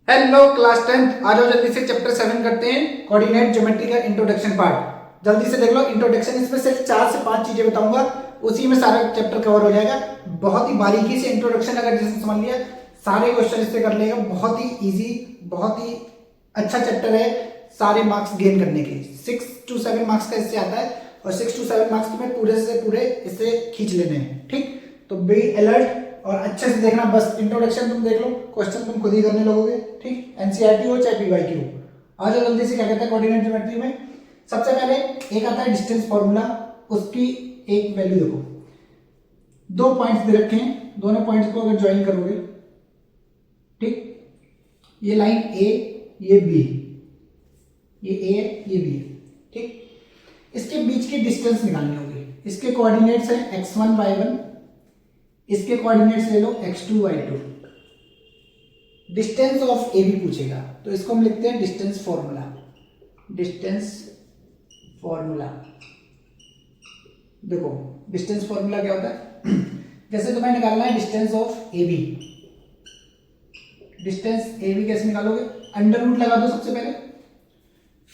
Hello class 10 आ जाओ जल्दी से चैप्टर 7 करते हैं कोऑर्डिनेट ज्योमेट्री का इंट्रोडक्शन पार्ट। जल्दी से देख लो इंट्रोडक्शन, इसमें सिर्फ 4 से 5 चीजें बताऊंगा, उसी में सारा चैप्टर कवर हो जाएगा। बहुत ही बारीकी से इंट्रोडक्शन अगर जिसने समझ लिया सारे क्वेश्चन इससे कर लेगा। बहुत ही इजी, बहुत ही अच्छा चैप्टर है सारे मार्क्स गेन करने के। 6 to 7 मार्क्स का इससे आता है और 6 to 7 मार्क्स तुम्हें पूरे से पूरे इससे खींच लेने हैं। ठीक, तो बी अलर्ट और अच्छे से देखना। बस इंट्रोडक्शन तुम देख लो, क्वेश्चन तुम खुद ही करने लगोगे। ठीक, एनसीईआरटी हो चाहे पीवाईक्यू हो। आ जाओ जल्दी से। क्या कहते हैं कोऑर्डिनेट ज्योमेट्री में सबसे पहले एक आता है डिस्टेंस फॉर्मूला। उसकी एक वैल्यू देखो, 2 पॉइंट्स दे रखे हैं, दोनों पॉइंट्स को अगर ज्वाइन करोगे, ठीक, ये लाइन ए ये बी, ये ए है ये बी है, ठीक, इसके बीच की डिस्टेंस निकालनी होगी। इसके कोऑर्डिनेट्स है x1 y1, इसके कोऑर्डिनेट्स ले लो x2 y2। Distance of A B पूछेगा तो इसको हम लिखते हैं डिस्टेंस फॉर्मूला। डिस्टेंस फॉर्मूला देखो, डिस्टेंस फॉर्मूला क्या होता है जैसे तुम्हें निकालना है distance of A B. Distance A B कैसे निकालोगे? अंडर रूट लगा दो सबसे पहले,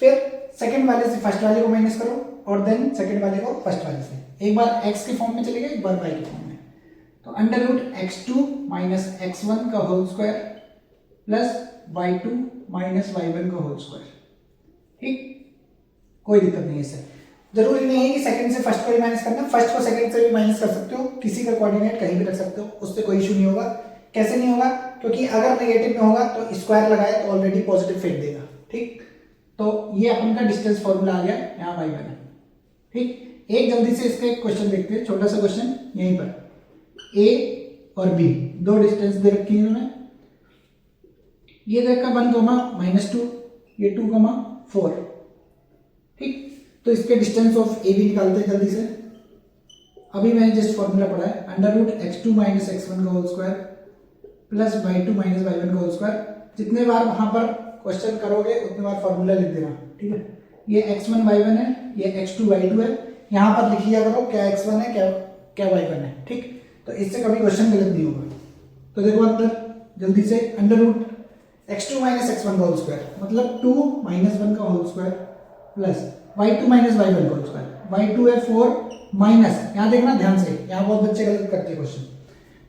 फिर सेकंड वाले से फर्स्ट वाले को माइनस करो और देन सेकंड वाले को फर्स्ट वाले से। एक बार x के फॉर्म में चले गए, एक बार y के फॉर्म में। तो under root x2 minus x1 का whole square plus y2 minus y1 का होल स्क्वायर। ठीक, कोई दिक्कत नहीं है इससे। जरूरी नहीं है कि सेकंड से फर्स्ट को ही माइनस करना, फर्स्ट को सेकंड से भी माइनस कर सकते हो, किसी का कोऑर्डिनेट कहीं भी रख सकते हो, उससे कोई इशू नहीं होगा। कैसे नहीं होगा? क्योंकि अगर नेगेटिव में होगा तो स्क्वायर लगाए तो ऑलरेडी पॉजिटिव फेंक देगा। ठीक, तो ये अपन का डिस्टेंस फॉर्मूला आ गया, यहाँ y1 है। ठीक, एक जल्दी से इसका एक क्वेश्चन देखते हैं, छोटा सा क्वेश्चन। यहीं पर a और b दो डिस्टेंस दे रखी है इन्होंने। ये दे रखा 1, -2, ये 2, 4। ठीक, तो इसके डिस्टेंस ऑफ ए बी निकालते हैं जल्दी से। अभी मैंने जस्ट फॉर्मूला पढ़ा है, under root x2 minus x1 का whole square plus y2 minus y1 का होल स्क्वायर। जितने बार वहां पर क्वेश्चन करोगे उतने बार फॉर्मूला लिख देना। ठीक है, ये x1 y1 है, ये x2 y2 है। यहाँ पर लिख लिया करो क्या x1 है क्या y1 है। ठीक, तो इससे कभी क्वेश्चन गलत नहीं होगा। तो देखो अंदर जल्दी से, under root x2 minus x1 का होल स्क्वायर मतलब 2 माइनस 1 का whole square plus y2 minus y1 का होल स्क्वायर। y2 है 4 माइनस, यहाँ देखना ध्यान से, यहाँ बहुत बच्चे गलत करते हैं question.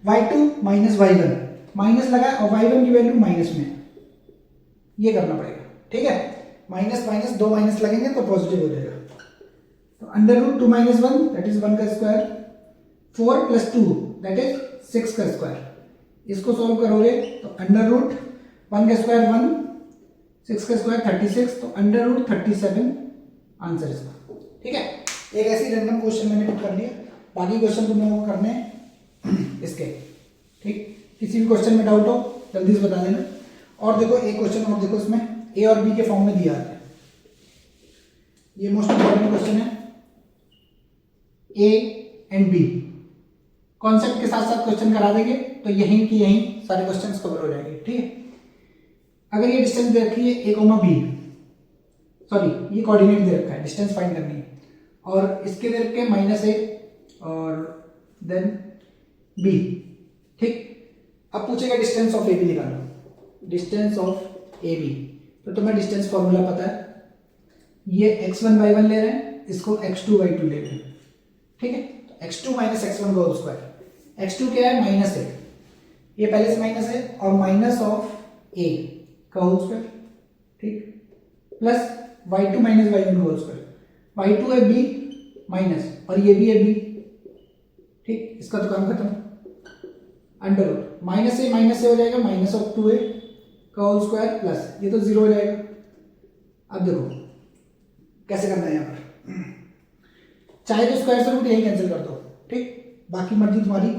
y2 minus y1, minus लगा और y1 की वैल्यू माइनस में, ये करना पड़ेगा। ठीक है, माइनस माइनस 2 माइनस लगेंगे तो पॉजिटिव हो जाएगा। तो under root 2 minus 1 that is 1 का स्क्वायर, 4 प्लस 2 दैट इज 6 का स्क्वायर। इसको सॉल्व करोगे तो अंडर रूट 1 का स्क्वायर 1, 6 का स्क्वायर 36, तो अंडर रूट 37 आंसर इसका। ठीक है, एक ऐसी रैंडम क्वेश्चन मैंने पुट कर लिया, बाकी क्वेश्चन तुम लोगों को करने हैं इसके। ठीक, किसी भी क्वेश्चन में डाउट हो जल्दी से बता देना। और देखो एक क्वेश्चन और देखो, इसमें ए और बी के फॉर्म में दिया है। ये मोस्ट इंपॉर्टेंट क्वेश्चन है, ए एंड बी कॉन्सेप्ट के साथ साथ क्वेश्चन करा देंगे तो यहीं की यहीं सारे क्वेश्चंस कवर हो जाएंगे। ठीक है, अगर ये डिस्टेंस दे रखी है ए कोमा बी, सॉरी ये कोऑर्डिनेट दे रखा है, डिस्टेंस फाइंड करनी है, और इसके दे रखे -a और देन b। ठीक, अब पूछेगा डिस्टेंस ऑफ ए बी निकालो। डिस्टेंस ऑफ ए बी, तो तुम्हें डिस्टेंस फॉर्मूला पता है, ये x1 y1 ले रहे हैं, इसको x2 y2 ले रहे हैं। ठीक है, तो x2 माइनस x1 का होल स्क्वायर, x2 क्या है -1, ये पहले से माइनस है, और माइनस ऑफ a का होल स्क्वायर। ठीक, प्लस y2 माइनस y1 का होल स्क्वायर, y2 है b माइनस और ये भी है b। ठीक, इसका तो काम खत्म। अंडर रूट माइनस से हो जाएगा माइनस ऑफ 2a का होल स्क्वायर प्लस ये तो 0 हो जाएगा। अब देखो कैसे करना है, यहाँ पर चाहे तो स्क्वायर से रूट यही कैंसिल कर दो। ठीक, बाकी मर्जी तुम्हारी।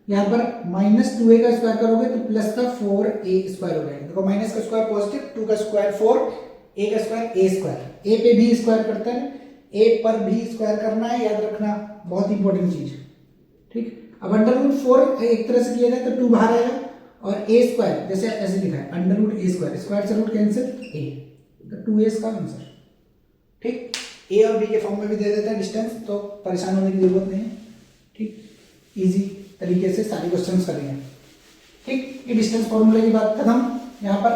यहाँ पर -2a का स्क्वायर करोगे तो प्लस का 4a स्क्वायर हो जाएगा। देखो माइनस का स्क्वायर पॉजिटिव, 2 का स्क्वायर 4, a का स्क्वायर a स्क्वायर। a पे भी स्क्वायर करते हैं, a पर भी स्क्वायर करना है, याद रखना, बहुत इंपॉर्टेंट चीज। ठीक, अब अंडर रूट 4 एक तरह से किया जाए तो 2 बाहर आएगा, और a स्क्वायर जैसे ऐसे लिखा है under root a square, square से रूट कैंसिल a, तो 2a इसका आंसर। ठीक, a और b के फॉर्म में भी दे देते हैं डिस्टेंस, तो परेशान होने की जरूरत नहीं है। ठीक, इजी तरीके से सारे क्वेश्चंस करेंगे। ठीक, ये डिस्टेंस फॉर्मूले की बात खत्म। यहाँ पर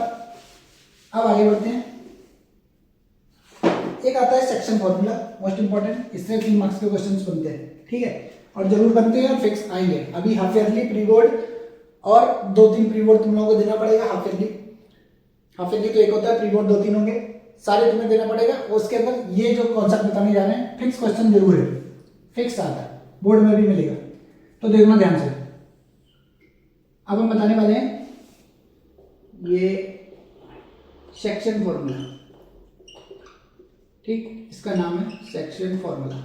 अब आगे बढ़ते हैं। एक आता है सेक्शन फॉर्मूला, मोस्ट इंपॉर्टेंट, इससे 3 मार्क्स के क्वेश्चंस बनते हैं, ठीक है, और जरूर बनते हैं और फिक्स आएंगे। अभी हाफ ईयरली, प्री बोर्ड और 2-3 प्री बोर्ड तुम लोगों को देना पड़ेगा। हाफ ईयरली तो एक होता है, प्री बोर्ड 2-3 होंगे, सारे तुम्हें देना पड़ेगा। उसके अंदर ये जो कॉन्सेप्ट बताने जा रहे हैं फिक्स क्वेश्चन जरूर है, फिक्स आता है, बोर्ड में भी मिलेगा, तो देखना ध्यान से। अब हम बताने वाले हैं ये सेक्शन फॉर्मूला, ठीक, इसका नाम है सेक्शन फॉर्मूला,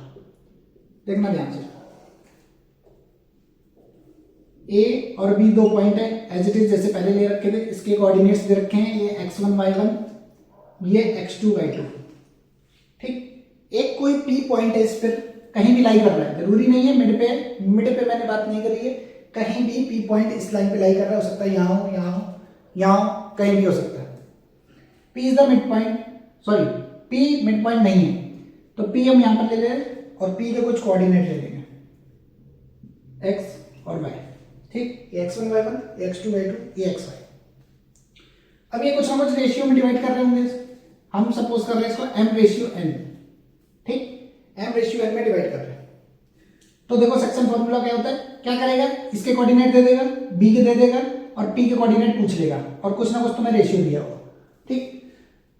देखना ध्यान से। ए और बी 2 पॉइंट है, एज इट इज जैसे पहले ले रखे थे, इसके कोऑर्डिनेट्स दे रखे हैं, ये x1 y1, ये x2 y2, ठीक। एक कोई पी पॉइंट है, इस पर कहीं भी लाई कर रहा है, जरूरी नहीं है मिड पे मैंने बात नहीं करी है, कहीं भी पी पॉइंट इस लाइन पे लाई कर रहा है, हो सकता है यहाँ हो, यहाँ हो, यहाँ हो, कहीं भी हो सकता है। P is the mid point, sorry P mid point नहीं है, तो P हम यहाँ पर ले लें और P के कुछ कोऑर्डिनेट ले लेंगे, x और y, ठीक, ये x1 y1, ये x2 y2, ये xy। अब ये कुछ ना कुछ रेशियो में डिवाइड कर रहे होंगे, हम सपोज कर रहे हैं इसको m/n, ठीक, m/n में डिवाइड कर रहे हैं। तो देखो सेक्शन फॉर्मूला क्या होता है, क्या करेगा, इसके कोऑर्डिनेट दे देगा, b के दे देगा और p के कोऑर्डिनेट पूछ लेगा और कुछ ना कुछ तुम्हें रेशियो दिया होगा, ठीक।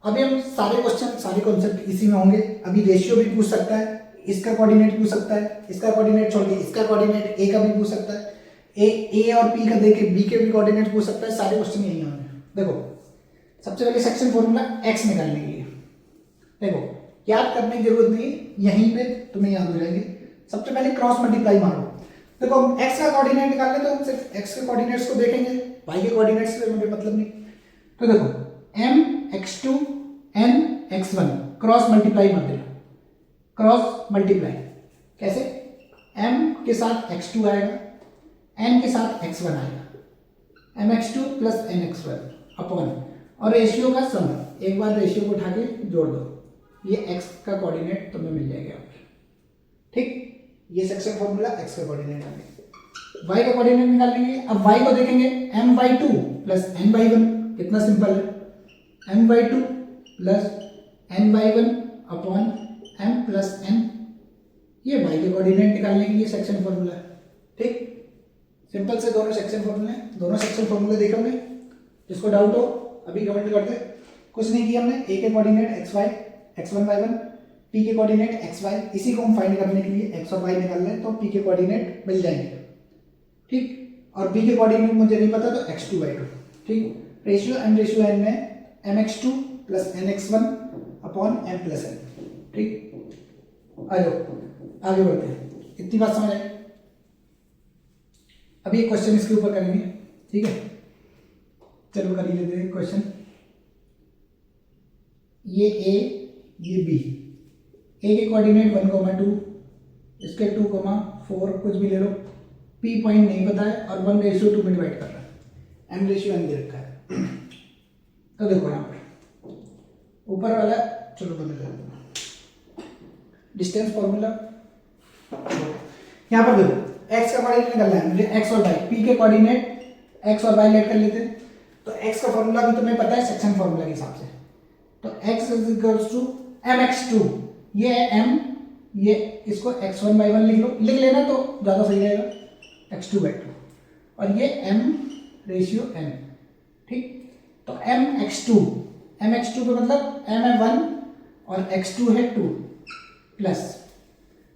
अभी हम सारे क्वेश्चन, सारे कॉन्सेप्ट इसी में होंगे। अभी रेशियो भी पूछ सकता है, इसका कोऑर्डिनेट पूछ सकता है, इसका कोऑर्डिनेट छोड़ के इसका कोऑर्डिनेट ए का भी पूछ सकता है, ए और पी का देके बी के भी कोऑर्डिनेट पूछ सकता है, सारे क्वेश्चन यही होंगे। देखो सबसे पहले सेक्शन फॉर्मूला x निकालने के लिए, देखो याद करने की जरूरत नहीं, यहीं पे तुम्हें याद हो जाएंगे। सबसे पहले क्रॉस मल्टीप्लाई मारो, देखो x का कोऑर्डिनेट निकालने तो हम सिर्फ x के कोऑर्डिनेट्स को देखेंगे, y के कोऑर्डिनेट्स से मुझे मतलब नहीं। तो देखो mx2 nx1 क्रॉस मल्टीप्लाई मत देना, क्रॉस मल्टीप्लाई कैसे, m के साथ x2 आएगा, n के साथ x1 आएगा, mx2 प्लस nx1 अपॉन, और रेशियो का सम, एक बार रेशियो को उठा के जोड़ दो, ये x का कोऑर्डिनेट तुम्हें मिल जाएगा, ठीक। ये सेक्शन फॉर्मूला x का कोऑर्डिनेट आ गया। y का कोऑर्डिनेट निकाल लेंगे। अब y को देखेंगे, my2 प्लस ny1, कितना सिंपल है, my2 plus ny1 upon m plus n, ये y के कोऑर्डिनेट निकालने के लिए सेक्शन फॉर्मूला है, ठीक। सिंपल से दोनों सेक्शन फॉर्मूले देखे हमने, जिसको डाउट हो अभी कमेंट कर दे। कुछ नहीं किया हमने, a के coordinate xy, x1 y1, p के कोऑर्डिनेट xy, इसी को हम फाइंड करने के लिए x और y निकाल लें तो p के कोऑर्डिनेट मिल जाएंगे, ठीक। और b के कोऑर्डिनेट मुझे नहीं पता तो x2 y2, ठीक। रेशियो n में mx2 plus nx1 upon m plus n, ठीक। आ जाओ आगे बढ़ते हैं, इतनी बात समझ आई। अभी एक क्वेश्चन इसके ऊपर करेंगे, ठीक है, चलो कर ही लेते हैं क्वेश्चन। ये a, ये b, a के कोऑर्डिनेट 1,2, इसके 2,4 कुछ भी ले लो, p पॉइंट नहीं पता है और 1/2 में डिवाइड कर रहा है, m/n दे रखा है। तो देखो यहाँ पर ऊपर वाला, चलो बदल देते हैं, डिस्टेंस फॉर्मूला यहाँ पर देखो, x का कोऑर्डिनेट निकालना है मुझे, x और y, p के कोऑर्डिनेट x और y लेट कर लेते हैं। तो x का फॉर्मूला भी तुम्हें पता है सेक्शन फॉर्मूला के हिसाब से, तो x is equals to mx2, ये है m, ये इसको x1 y1 लिख लेना तो ज्यादा सही रहेगा, x2 y2, और ये m/n, ठीक। तो mx2 का मतलब m है 1 और x2 है 2 प्लस,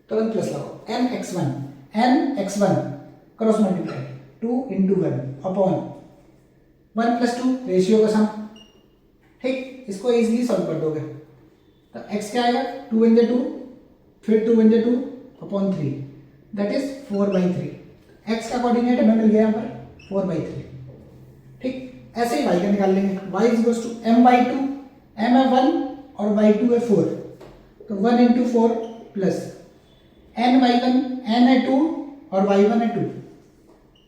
तो 1 प्लस लगाओ, nx1 cross multiply 2 into 1 upon 1 plus 2 ratio का सम, ठीक। इसको इजीली सॉल्व कर दोगे तो x क्या आएगा, 2 × 2 फिर 2 × 2 अपॉन 3, दैट इज 4/3। x का कोऑर्डिनेट हमें मिल गया यहाँ पर 4/3, ठीक। ऐसे ही y का निकाल लेंगे, y is equals to m/2, m है 1 और y2 है 4, तो 1 × 4 प्लस n/1, n है 2 और y1 है 2,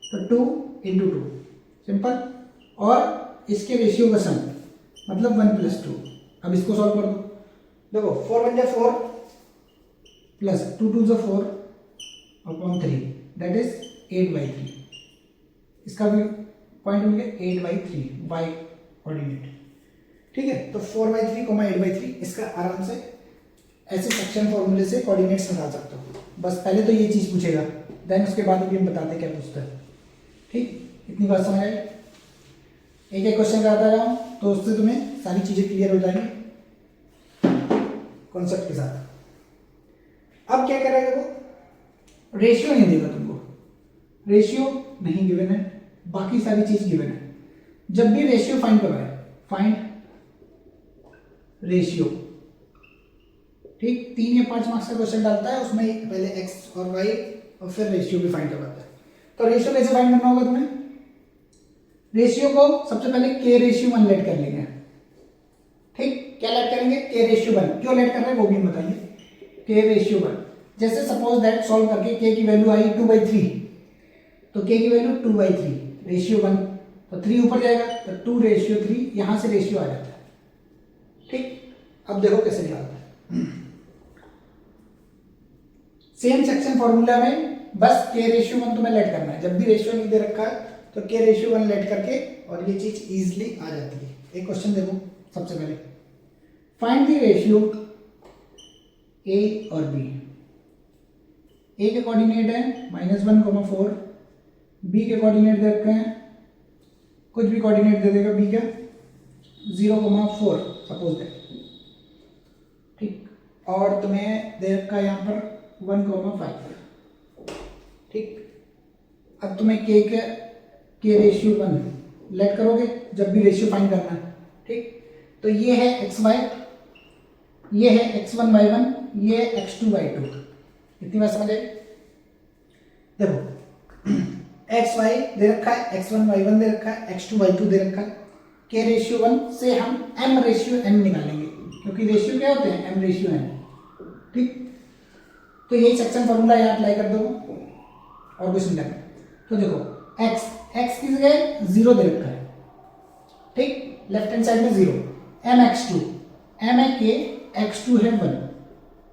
तो 2 × 2 सिंपल, और इसके रेशियो का सम मतलब 1 प्लस 2। अब इसको सॉल्व कर दो, देखो 4 × 4 प्लस 2 × 2 4 अपॉन 3, दैट इज 8/3। इसका भी पॉइंट मिल गया 8/3 y कोऑर्डिनेट। ठीक है, तो 4/3 8/3 इसका आराम से ऐसे सेक्शन फॉर्मूले से कोऑर्डिनेट्स निकाल सकते हो। बस पहले तो ये चीज पूछेगा, देन उसके बाद भी हम बताते क्या पूछता है। ठीक, इतनी बात समझ आई। एक एक क्वेश्चन कराता रहा हूँ तो उससे तुम्हें सारी चीजें क्लियर हो जाएंगी कॉन्सेप्ट के साथ। अब क्या करेगा वो, रेशियो नहीं देगा तुमको, रेशियो नहीं गिवन है, बाकी सारी चीज गिवन है। जब भी रेशियो फाइंड करवाए, फाइंड रेशियो, ठीक, 3 या 5 मार्क्स का क्वेश्चन डालता है, उसमें पहले एक्स और वाई और फिर रेशियो भी फाइंड करवाता है। तो रेशियो कैसे फाइंड करना होगा तुम्हें, रेशियो को सबसे पहले के रेशियो 1 लेट कर लेंगे। ठीक, क्या लेट करेंगे, के रेशियो 1। क्यों लेट कर रहे हैं वो भी बताइए, के रेशियो 1। जैसे सपोज दैट सॉल्व करके के की वैल्यू आई 2/3, तो के की वैल्यू 2/3 रेशियो 1, तो 3 ऊपर जाएगा तो 2/3, यहां से रेशियो आ जाता है। ठीक, अब देखो कैसे निकालता है। सेम सेक्शन फॉर्मूला में बस के रेशियो 1 तुम्हें लेट करना है। जब भी रेशियो नहीं दे रखा है तो के रेशियो 1 लेट करके और ये चीज इजीली आ जाती है। एक क्वेश्चन देखो, सबसे पहले फाइंड द रेशियो ए और बी। ए के कोऑर्डिनेट है -1,4, बी के कोऑर्डिनेट दे रखे हैं, कुछ भी कोऑर्डिनेट दे देगा बी का 0,4 सपोज दैट। ठीक, और तुम्हें दे रखा है यहाँ पर 1,5। ठीक, अब तुम्हें के रेशियो 1 लेट करोगे जब भी रेशियो फाइंड करना है। ठीक, तो ये है xy, ये है x1y1, ये है x2y2। इतनी बात समझ आई। देखो xy दे रखा है, x1y1 दे रखा है, x2y2 दे रखा है। के रेशियो 1 से हम m रेशियो n निकालेंगे, क्योंकि रेशियो क्या होते हैं, m रेशियो n। ठीक, तो यही सेक्शन फॉर्मूला यहाँ अप्लाई कर दो और कुछ नहीं करना। तो देखो x की जगह 0 दे रखा है। ठीक, लेफ्ट हैंड साइड में 0, mx2, m है k, x2 है 1,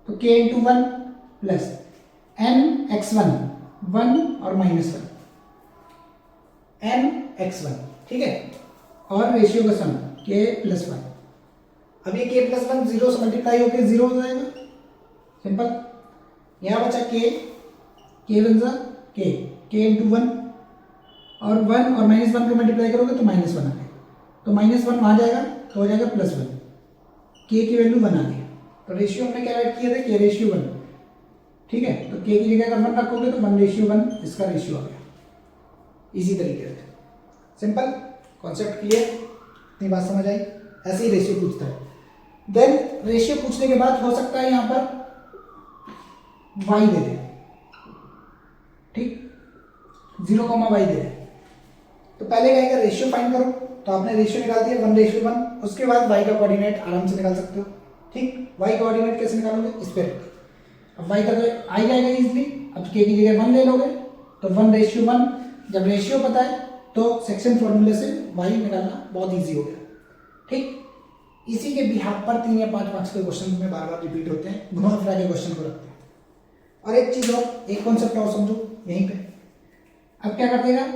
तो k इंटू 1 प्लस nx1, 1 और -1, nx1। ठीक है, और रेशियो का सम k + 1। अब ये k + 1 0 से मल्टीप्लाई होकर 0 हो जाएगा, सिंपल। यहाँ बचा k बन जा k इंटू 1, और 1 और -1 को मल्टीप्लाई करोगे तो -1 आ गया, तो -1 वहाँ जाएगा तो हो जाएगा +1, k की वैल्यू 1 आ गई। तो रेशियो हमने क्या ऐड किया था, k रेशियो 1। ठीक है, तो k की जगह अगर 1 रखोगे तो 1:1 इसका रेशियो आ गया। इसी तरीके से सिंपल, कॉन्सेप्ट क्लियर, इतनी बात समझ आई। ऐसे ही रेशियो पूछता है। देन रेशियो पूछने के बाद हो सकता है यहाँ पर y दे दे। ठीक, 0,y दे दे, तो पहले क्या करेगा, रेशियो फाइंड करो। तो आपने रेशियो निकाल दिया 1:1, उसके बाद y का कोऑर्डिनेट आराम से निकाल सकते हो। ठीक, y का कोऑर्डिनेट कैसे निकालोगे, इस पे अब y का तो आई जाएगा इजीली। अब k की जगह 1 ले लोगे तो 1:1। जब रेशियो पता है तो सेक्शन फॉर्मूले से y निकालना बहुत इजी हो गया। ठीक, इसी के बिहाफ पर 3 या 5 मार्क्स के क्वेश्चन में बार बार रिपीट होते हैं, घुमा फिरा के क्वेश्चन को रखते हैं। और एक चीज और, एक कॉन्सेप्ट और समझो यहीं पे। अब क्या कर देगा,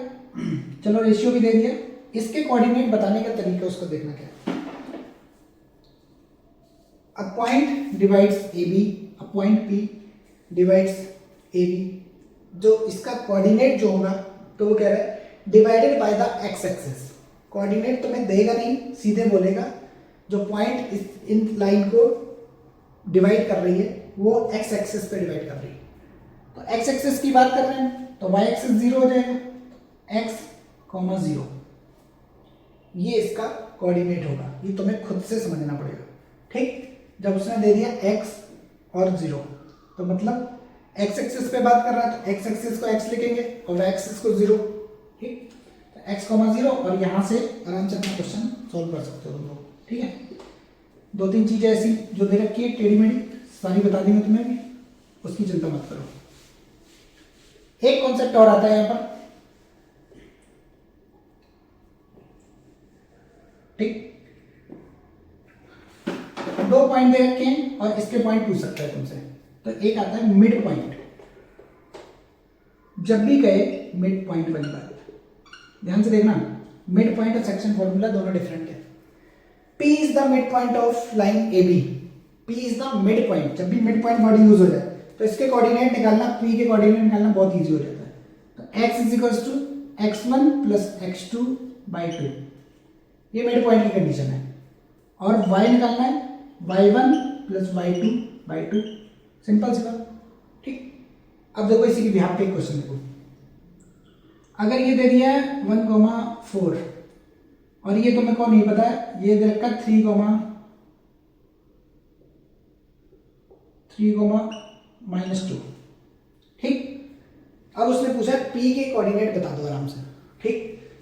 चलो रेशियो भी दे दिया, इसके कोऑर्डिनेट बताने का तरीका उसको देखना क्या है। A point divides A B, a point P divides A B, जो इसका कोऑर्डिनेट जो होगा तो वो कह रहा है divided by the x axis. Coordinate तुम्हें देगा नहीं, सीधे बोलेगा जो पॉइंट इन लाइन को डिवाइड कर रही है वो एक्स एक्सिस पे डिवाइड कर रही है। तो एक्स एक्सिस की बात कर रहे हैं तो वाई एक्सिस 0 हो जाएगा, x, 0, ये इसका कोऑर्डिनेट होगा। ये तुम्हें खुद से समझना पड़ेगा। ठीक, जब उसने दे दिया x और 0 तो मतलब x एक्सिस पे बात कर रहा है तो x एक्सिस को x लिखेंगे और y एक्सिस को 0। ठीक, तो x, 0, और यहां से आराम से अपना क्वेश्चन सॉल्व कर सकते हो तुम लोग। ठीक है, 2-3 चीजें ऐसी जो दे रखी है टेढ़ी मेढ़ी सारी बता देंगे तुम्हें भी, उसकी चिंता मत करो। एक कॉन्सेप्ट और आता है यहां पर। ठीक, 2 पॉइंट दे रखे हैं और इसके पॉइंट पूछ सकता है तुमसे। तो एक आता है मिड पॉइंट। जब भी कहे मिड पॉइंट वाली बात ध्यान से देखना, मिड पॉइंट और सेक्शन फॉर्मूला दोनों डिफरेंट है। P is the mid point of line A B. P is the mid point. जब भी मिड पॉइंट वर्ड यूज हो जाए तो इसके कोऑर्डिनेट निकालना, P के कोऑर्डिनेट निकालना बहुत इजी हो जाता है। तो x is equals to x1 plus x2 by 2, ये मिड पॉइंट की कंडीशन है। और y निकालना है y1 plus y2 by 2, simple सी बात, ठीक। अब देखो इसी की बिहाफ पे क्वेश्चन देखो, अगर ये दे दिया है 1,4 और ये तुम्हें को नहीं पता है, ये दे रखा 3,-2, ठीक। अब उसने पूछा P के कोऑर्डिनेट बता दो आराम से, ठीक।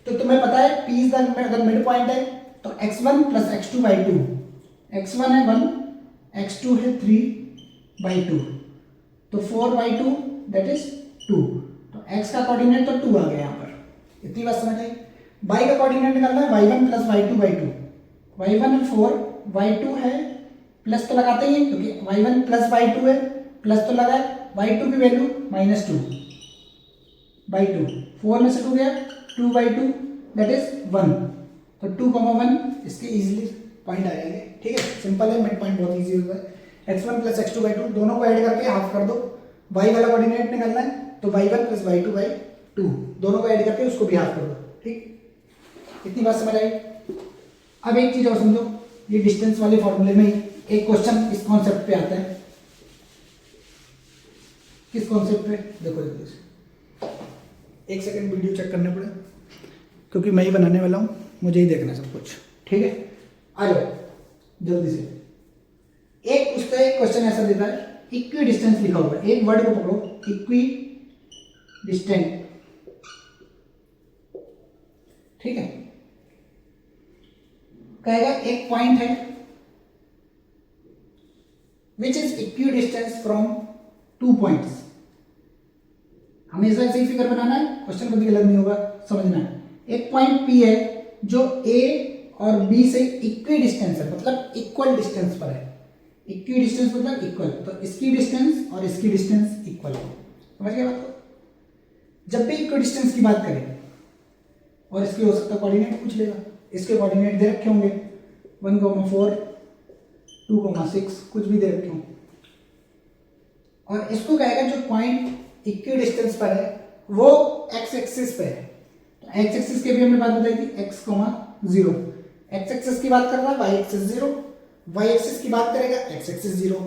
तो तुम्हें पता है P इज द, अगर मिड पॉइंट है तो x1 plus x2 by 2, x1 है 1, x2 है 3 बाई 2, तो 4 बाई 2 दैट इज 2। तो x का कोऑर्डिनेट तो 2 आ गया यहाँ पर, इतनी बात समझ आई। y का कोऑर्डिनेट निकालना है y1 plus y2 by 2, y1 है 4, y2 है प्लस तो लगाते ही हैं क्योंकि y1 प्लस y2 है, प्लस तो लगा है, y2 की वैल्यू -2 बाई 2, 4 में से 2 गया, 2 बाई 2 दैट इज 1, तो 2,1 इसके इजीली पॉइंट आ जाएंगे, ठीक है। सिंपल है, मिड पॉइंट बहुत इजी होता है। x1 प्लस x2 बाई 2 दोनों को ऐड करके हाफ कर दो, y वाला कोऑर्डिनेट निकालना है तो y1 प्लस y2 बाई 2 दोनों को ऐड करके उसको भी हाफ कर दो, ठीक। इतनी बात समझ आई। अब एक चीज और समझो, ये डिस्टेंस वाले फॉर्मूले में एक क्वेश्चन इस कॉन्सेप्ट पे आता है। किस कॉन्सेप्ट पे? देखो एक सेकंड वीडियो चेक करने पड़े क्योंकि मैं ही बनाने वाला हूँ, मुझे ही देखना सब कुछ, ठीक है। आ जाओ जल्दी से। एक पूछता है, क्वेश्चन ऐसा देता है, इक्वी डिस्टेंस लिखा हुआ है, एक वर्ड को पकड़ो, इक्वी डिस्टेंस, ठीक है। कहेगा एक पॉइंट है which is equi distance from 2 points. हमेशा ऐसे ही फिगर बनाना है, क्वेश्चन कभी गलत नहीं होगा, समझना है। एक पॉइंट P है जो A और B से इक्वी डिस्टेंस है, मतलब इक्वल डिस्टेंस पर है। इक्वी डिस्टेंस मतलब इक्वल, तो इसकी डिस्टेंस और इसकी डिस्टेंस इक्वल है, समझ गए बात को। जब भी इक्वी डिस्टेंस की बात करें, और इसके हो सकता है कोऑर्डिनेट पूछ लेगा, इसके कोऑर्डिनेट दे रखे होंगे 1,4 2,6 कुछ भी दे रखे होंगे, और इसको कहेगा जो पॉइंट इक्वी डिस्टेंस पर है वो x एक्सिस पे है। तो x एक्सिस के भी हमने बात बताई थी, x, 0, x एक्सिस की बात कर रहा है, y एक्सिस 0, y एक्सिस की बात करेगा x एक्सिस 0,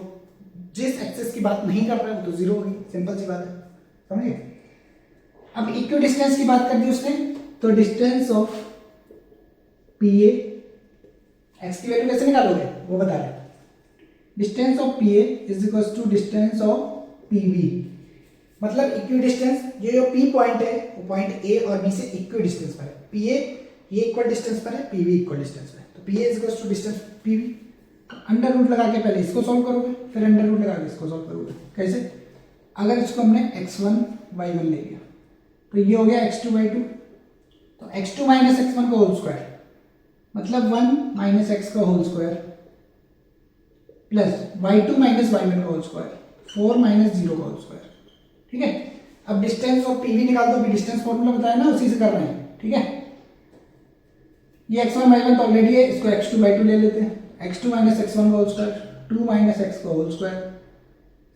जिस एक्सिस की बात नहीं कर रहा है वो तो 0 होगी, सिंपल सी बात है, समझिए। अब इक्वी डिस्टेंस की बात कर दी उसने, तो डिस्टेंस ऑफ PA, x की वैल्यू कैसे निकालोगे वो बता रहे, distance of PA is equal to distance of PB, मतलब इक्वी डिस्टेंस, ये जो P पॉइंट है वो पॉइंट A और B से इक्वी डिस्टेंस पर है। PA ये इक्वल डिस्टेंस पर है, PB इक्वल डिस्टेंस पर है, तो PA is equal to distance PB। Under root लगा के पहले इसको सॉल्व करोगे, फिर अंडर रूट लगा के इसको सॉल्व करोगे। कैसे? अगर इसको हमने x1 y1 ले लिया तो ये हो गया x2 y2, तो x2 माइनस x1 का होल स्क्वायर मतलब 1 माइनस x का whole square plus y2 minus y1 का होल स्क्वायर 4 माइनस 0 का होल स्क्वायर, ठीक है। अब डिस्टेंस ऑफ PV निकाल दो, डिस्टेंस फॉर्मूला बताया ना, उसी से कर रहे हैं, ठीक है। ये x1 y1 तो ऑलरेडी है, इसको x2 y2 ले लेते हैं, x2 माइनस x1 का होल स्क्वायर 2 माइनस x का होल स्क्वायर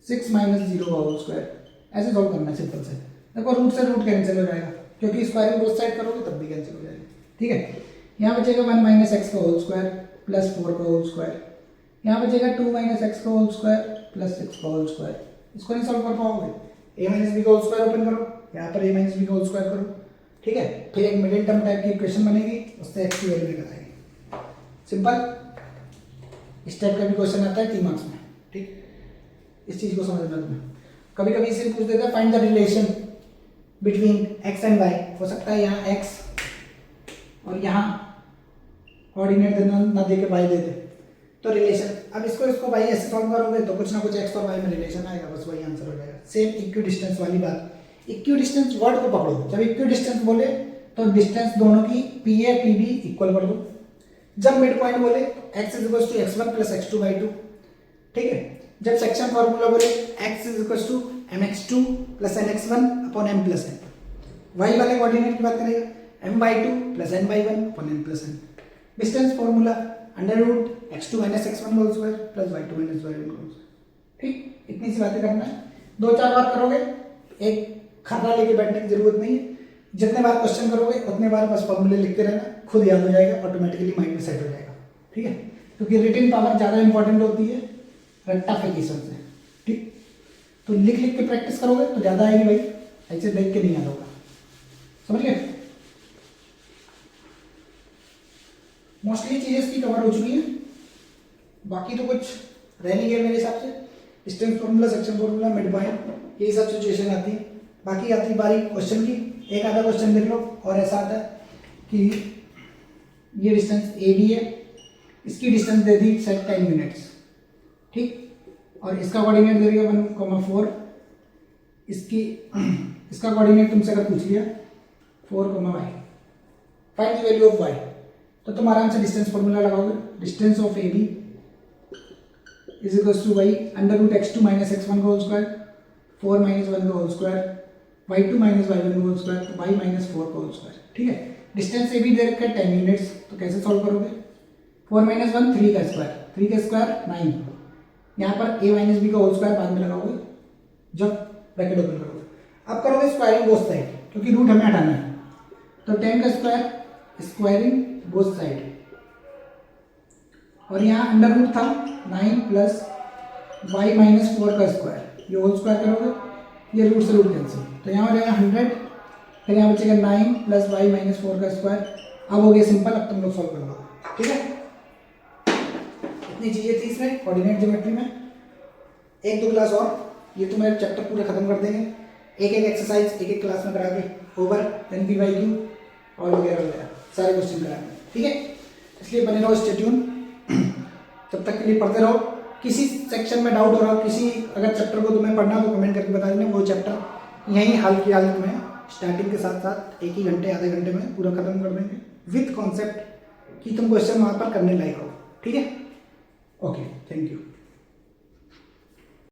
6 माइनस 0 का होल स्क्वायर, ऐसे सॉल्व करना है सिंपल से। देखो रूट से रूट कैंसिल हो जाएगा क्योंकि स्क्वायर बोथ साइड करोगे तब भी कैंसिल हो जाएगा, ठीक है। यहाँ बचेगा 1 माइनस x का होल स्क्वायर प्लस 4 का होल स्क्वायर, यहाँ बचेगा 2 माइनस x का होल स्क्वायर प्लस 6 का होल स्क्वायर। इसको नहीं सॉल्व कर पाओगे, a माइनस बी का होल स्क्वायर ओपन करो, यहाँ पर a माइनस बी का होल स्क्वायर करो, ठीक है। फिर एक मिडिल टर्म टाइप की इक्वेशन बनेगी, उससे x की वैल्यू निकल आएगी, सिंपल। इस टाइप का भी क्वेश्चन आता है 3 मार्क्स में, ठीक। इस चीज को समझना तुम्हें। कभी कभी इसे पूछ देता है find the relation between x and y, हो सकता है यहाँ x और यहाँ कोऑर्डिनेट ना दे के y दे दे, तो रिलेशन। अब इसको y ऐसे सॉल्व करोगे तो कुछ ना कुछ x और y में रिलेशन आएगा, बस वही आंसर हो जाएगा। सेम इक्वी डिस्टेंस वाली बात, इक्वी डिस्टेंस वर्ड को पकड़ो, जब इक्वी डिस्टेंस बोले तो डिस्टेंस दोनों की PA PB इक्वल कर दो। जब मिड पॉइंट बोले x is equal to x1 plus x2 by 2, ठीक है। जब सेक्शन फॉर्मूला बोले x is equal to mx2 plus nx1 upon m plus n, y वाले कोऑर्डिनेट की बात करेगा m by 2 plus n by 1 upon n plus n। Distance formula under root x2 minus x1 whole square plus y2 minus y1 whole square. ठीक, इतनी सी बातें करना है। 2-4 बार करोगे, एक खाता लेके बैठने की जरूरत नहीं है। जितने बार क्वेश्चन करोगे उतने बार बस फॉर्मूले लिखते रहना, खुद याद हो जाएगा, ऑटोमेटिकली माइंड में सेट हो जाएगा। ठीक है, क्योंकि रिटन पावर ज़्यादा इंपॉर्टेंट होती है रट्टाफिकेशन से। ठीक, तो लिख लिख के प्रैक्टिस करोगे तो ज़्यादा आएगी भाई, ऐसे देख के नहीं याद होगा। समझ गए? मोस्टली चीज़ें इसकी कवर हो चुकी हैं, बाकी तो कुछ रह नहीं गया मेरे हिसाब से। Distance formula, section formula, mid point, यही सब सिचुएशन आती है। बाकी आती बारी क्वेश्चन की, एक आधा क्वेश्चन देख लो। और ऐसा आता है कि ये डिस्टेंस ए बी है, इसकी डिस्टेंस दे दी सेट 10 यूनिट्स। ठीक, और इसका कोऑर्डिनेट दे दिया 1,4, इसका कोऑर्डिनेट तुमसे अगर पूछ लिया 4,y, find the value of y, तो तुम आराम से डिस्टेंस फॉर्मूला लगाओगे। Distance of A B is equals to y under root x2 minus x1 का होल स्क्वायर, 4 माइनस 1 का whole square, y2 minus y1 का होल स्क्वायर, तो y minus 4 का होल स्क्वायर। ठीक है, डिस्टेंस ए बी दे रखा है 10 यूनिट्स, तो कैसे सॉल्व करोगे? 4 माइनस 1 3 का स्क्वायर, 3 का स्क्वायर 9, यहाँ पर a माइनस बी का होल स्क्वायर बाद में लगाओगे जब ब्रैकेट ओपन करोगे। अब करोगे स्क्वायरिंग बोथ साइड, क्योंकि रूट हमें हटाना है, तो 10 का स्क्वायर स्क्वायरिंग बोथ साइड, और यहाँ अंडर रूट था 9 प्लस y माइनस 4 का स्क्वायर, ये होल स्क्वायर करोगे, ये रूट से रूट कैंसिल, तो यहाँ हो जाएगा 100, फिर यहाँ बचेगा 9 प्लस y माइनस 4 का स्क्वायर। अब हो गया सिंपल, अब तुम लोग सॉल्व कर लो। ठीक है, इतनी चीज़ें थी इसमें कोऑर्डिनेट ज्योमेट्री में। 1-2 क्लास और, ये तुम्हारे चैप्टर पूरे खत्म कर देंगे। एक एक एक्सरसाइज एक एक क्लास में करा के ओवर, देन PYQ और वगैरह वगैरह सारे क्वेश्चन कराएंगे। ठीक है, इसलिए बने रहो, स्टे ट्यून। तब तक के लिए पढ़ते रहो। किसी सेक्शन में डाउट हो रहा हो, किसी अगर चैप्टर को तुम्हें पढ़ना तो कमेंट करके बता देना। वो चैप्टर यहीं हाल की हालत में स्टार्टिंग के साथ साथ 1 ही घंटे आधे घंटे में पूरा खत्म कर देंगे विथ कॉन्सेप्ट कि तुम क्वेश्चन वहाँ पर करने लायक हो। ठीक है, ओके, थैंक यू।